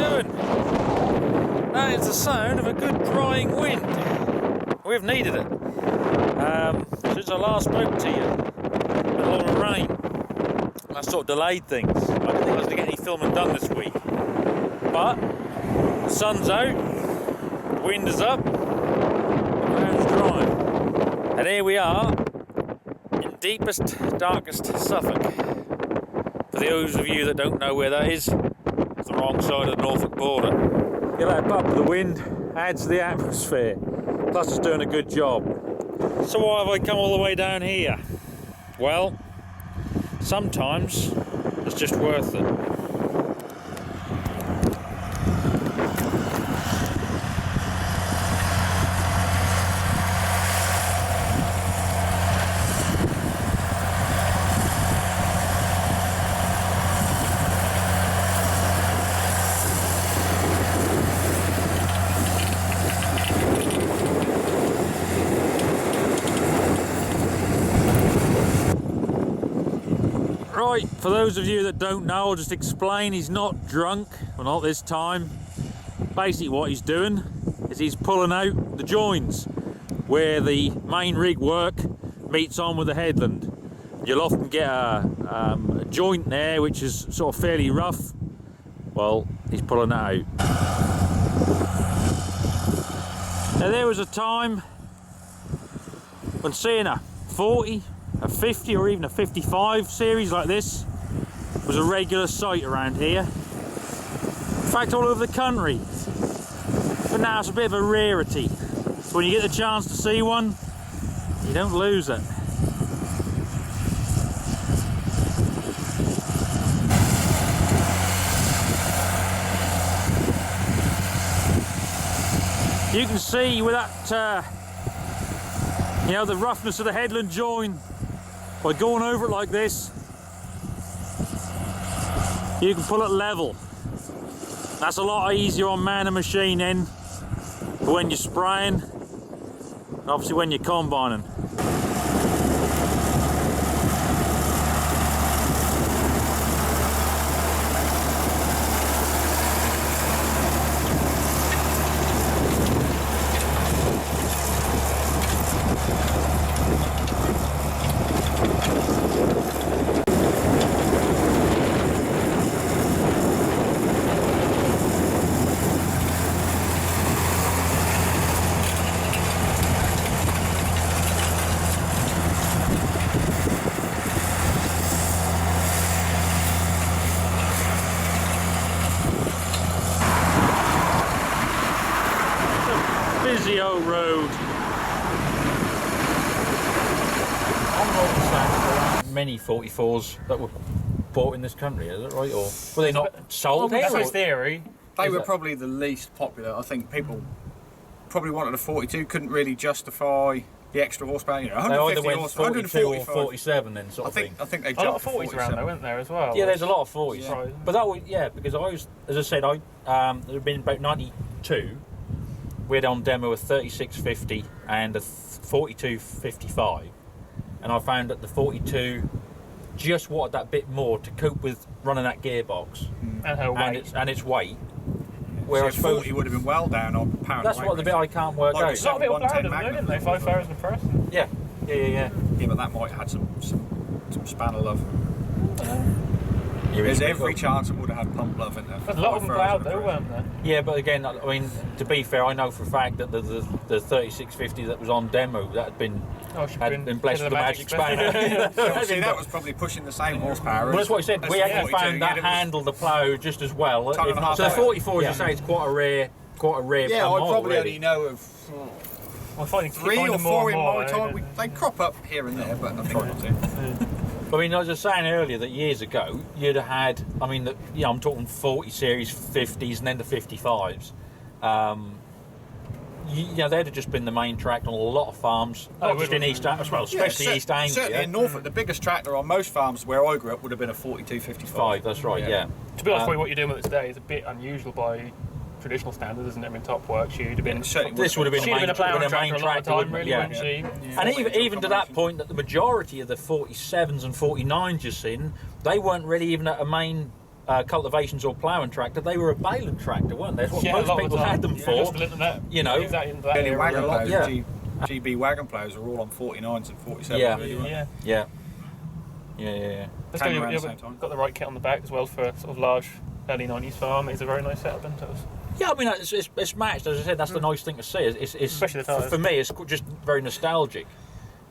doing? That is the sound of a good drying wind. We've needed it. Since I last spoke to you, a lot of rain. That sort of delayed things. I didn't think I was going to get any filming done this week. But the sun's out, the wind is up, the ground's dry. And here we are in deepest, darkest Suffolk. For those of you that don't know where that is, it's the wrong side of the Norfolk border. Get that bump of the wind, adds to the atmosphere. Plus it's doing a good job. So why have I come all the way down here? Well, sometimes it's just worth it. Right, for those of you that don't know, I'll just explain. He's not drunk, well, not this time. Basically what he's doing is he's pulling out the joins where the main rig work meets on with the headland. You'll often get a joint there which is sort of fairly rough. Well, he's pulling that out. Now there was a time when seeing a 40, a 50 or even a 55 series like this was a regular sight around here. In fact, all over the country. But now it's a bit of a rarity. So when you get the chance to see one, you don't lose it. You can see with that, you know, the roughness of the headland join. By going over it like this, you can pull it level. That's a lot easier on man and machine then, for when you're spraying, and obviously when you're combining. Busy old road. Many 44s that were bought in this country, is it right? Or were they not sold? That's his theory. They were probably the least popular. I think people probably wanted a 42, couldn't really justify the extra horsepower. You know, 150 horsepower, 42 or 47 then sort of thing. I think they a lot of jumped 40s around there, weren't there, as well? Yeah, there's a lot of 40s. Yeah. But that was, yeah, because I was, as I said, there had been about 92. We had on demo a 3650 and a 4255, and I found that the 42 just wanted that bit more to cope with running that gearbox and her weight. And its weight. Where I suppose 40 would have been well down on pound. That's what the bit I can't work out. It's not a bit of pound, didn't they? 5,000 press. Yeah, but that might have had some spanner love. There's every chance it would have had pump love in there. There's a lot of them ploughed though, weren't there? Yeah, but again, I mean, to be fair, I know for a fact that the 3650 that was on demo, that had been blessed with the magic spanner. See, that was probably pushing the same horsepower. Well, that's what I said. We actually found that handled the plough just as well. So the 44, as you say, it's quite a rare. Yeah, I probably only know of I'm finding 3 or 4 in my time. They crop up here and there, but I try not to. I mean, I was just saying earlier that years ago you'd have had, I mean, I'm talking 40 series, 50s, and then the 55s. They'd have just been the main tractor on a lot of farms, not just in East Anglia, well, especially East Anglia. Certainly in Norfolk, the biggest tractor on most farms where I grew up would have been a 4255. That's right, yeah. To be honest, what you're doing with it today is a bit unusual by traditional standards, isn't it? I mean, top works, you'd have been. This would have been a main tractor a lot of time, really, wouldn't she? Yeah. And even to that point, that the majority of the 47s and 49s you've seen, they weren't really even at a main cultivations or ploughing tractor, they were a baling tractor, weren't they? That's what a most lot of people the time. had them Yeah, for. just to limit that, You know, exactly into that Any area. wagon plows, Yeah. GB wagon plows are all on 49s and 47s. Yeah. really, weren't they? Yeah. Let's Came go, around you've the same time. got the right kit on the back as well for a sort of large early 90s farm. It's a very nice setup, isn't it? Yeah, I mean, it's matched. As I said, that's the nice thing to see. It's Especially the tyres. for me, it's just very nostalgic.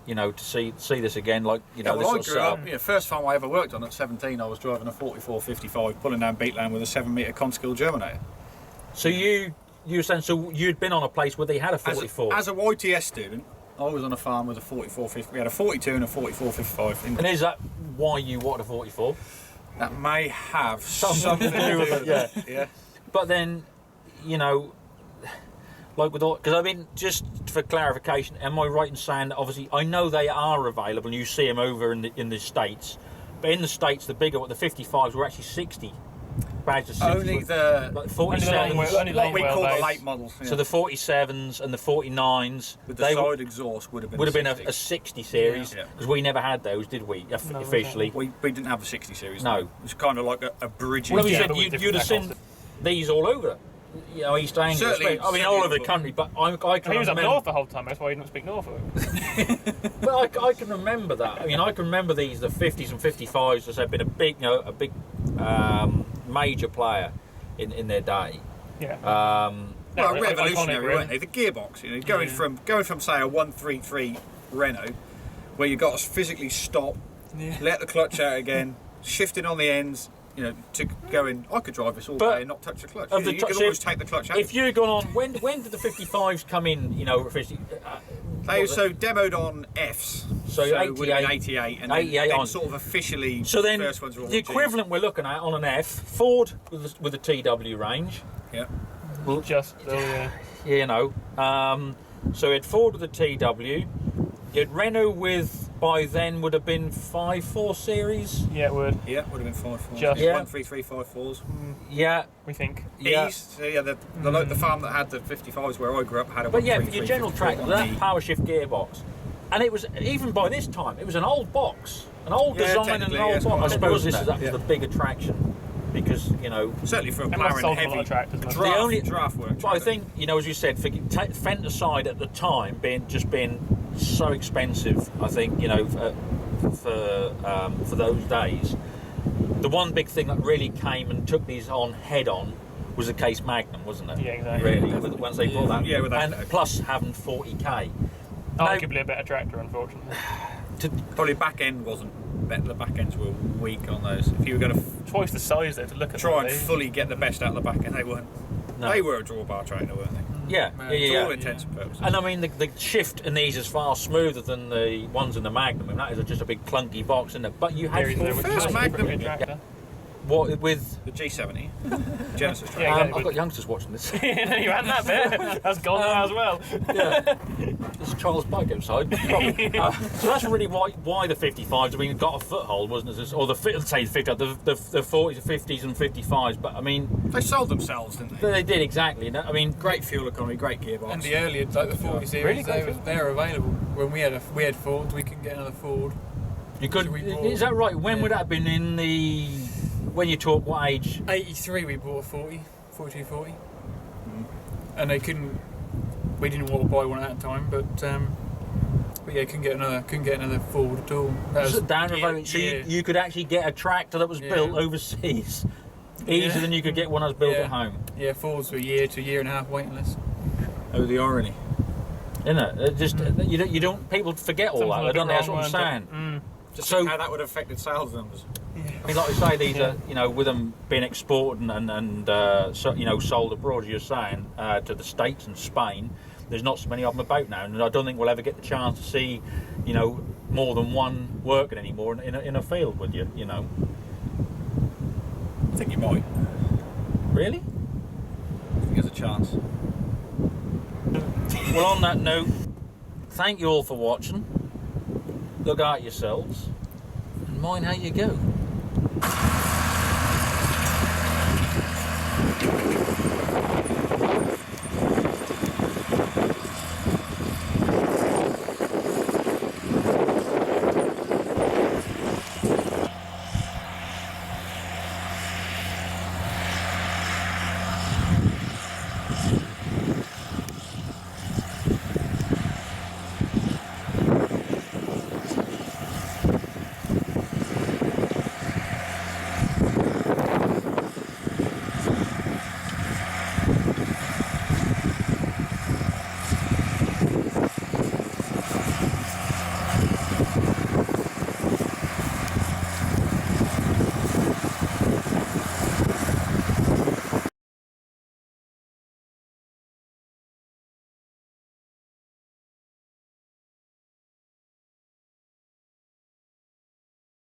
You know, to see this again, like Well, this I sort of grew setup. up. First farm I ever worked on at 17, I was driving a 4455, pulling down beatland with a 7-metre Conskill germinator. So you were saying, so you'd been on a place where they had a 44, As a YTS student, I was on a farm with a 4450. We had a 42 and a 4455. and is that why you wanted a 44? That may have something to do with it. Yeah. Yeah. But then, you know, like with all, because I mean, just for clarification, am I right in saying that obviously I know they are available and you see them over in the States, but in the States the 55s were actually 60 bags of 60. Only the like Only 47s. what we call the wheelbase. late models. Yeah. So the 47s and the 49s with the they side exhaust would have been a 60 series, Yeah. because we never had those, did we? No, Officially. We didn't have the 60 series. No. It was kind of like a bridging. Well, you Yeah, said but with you'd have different seen these all over. You know, East Anglia. Certainly- I mean, all over the country. But I can He was up remember. north the whole time, that's why he didn't speak Norfolk. But I can remember that. I mean, I can remember the 50s and 55s as have been a big major player in their day. Yeah. Well, Iconic, revolutionary, really. weren't they? The gearbox, going from say a 133 Renault, where you got to physically stop, let the clutch out again, shifting on the ends, to going. I could drive this all But day and not touch the clutch. of the You could so always take the clutch out. If you'd gone on, when did the 55s come in? You know, officially? They so demoed on Fs. So it would have been 88, 88, and 88 then on. sort of officially. So then, first ones were all the Gs. equivalent we're looking at on an F, Ford with the TW range. Yeah. Well, just, yeah. You know, so it Ford with the TW. It Renault with, by then would have been 5.4 series. Yeah, it would. Yeah, would have been 5.4. Just- Yeah. 13354s. Yeah, We think. yeah. East, so the farm that had the 55s where I grew up had a But yeah, for 133, your general 54 tractor, on that the- power shift gearbox, and it was even by this time, it was an old box, an old Yeah, design and an technically, old yes, box. I quite suppose old, that was yeah. the big attraction, because Certainly for a And plough that's sold and a lot heavy of tractors. man. draft, The only- draft work. But I think, as you said, Fendt aside at the time being so expensive, I think for those days, the one big thing that really came and took these on head on was the Case Magnum, wasn't it? Yeah, exactly. Really, Yeah, once they brought that, yeah, with that. and plus having 40k. Now, Arguably a better tractor, unfortunately. Probably back end wasn't better. The back ends were weak on those. If you were going to Twice the size though to look at. try and them, fully get the best out of the back end, they weren't. No. They were a drawbar tractor, weren't they? Yeah, To yeah. all intents and purposes. And I mean, the shift in these is far smoother than the ones in the Magnum. I mean, that is just a big clunky box, isn't it? But you had There is full no First Magnum- tractor. what with. The G70 Genesis tractor. Yeah, I've exactly. got youngsters watching this. You had that bit. That's gone now as well. Yeah, there's a child's bike outside. So that's really why the 55s. I mean, got a foothold, wasn't it? Or let's say the 50, the 40s, 50s, and 55s. But I mean, They sold themselves, didn't they? they did exactly. I mean, Great fuel economy, great gearbox. And the earlier, like the 40 series, Really they were available. When we had Fords, we couldn't get another Ford. you could. So we bought- Is that right? When would that have been in the? When you talk what age? 83, we bought a 4240. And they couldn't. We didn't want to buy one at that time, but yeah, couldn't get another Ford at all. That was Down the road. So yeah. you could actually get a tractor that was Yeah. built overseas easier Yeah. than you could get one that was built Yeah. at home. Yeah, Fords were a year to a year and a half waiting list. Oh, the irony. Isn't it? It just you don't people forget all that. They don't know. That's what I'm saying. Just So- how that would have affected sales numbers. I mean, like I say, these are with them being exported and sold abroad, as you're saying, to the States and Spain. There's not so many of them about now, and I don't think we'll ever get the chance to see, more than one working anymore in a field. Would you? I think you might. Really? I think there's a chance. Well, on that note, thank you all for watching. Look out yourselves and mind how you go.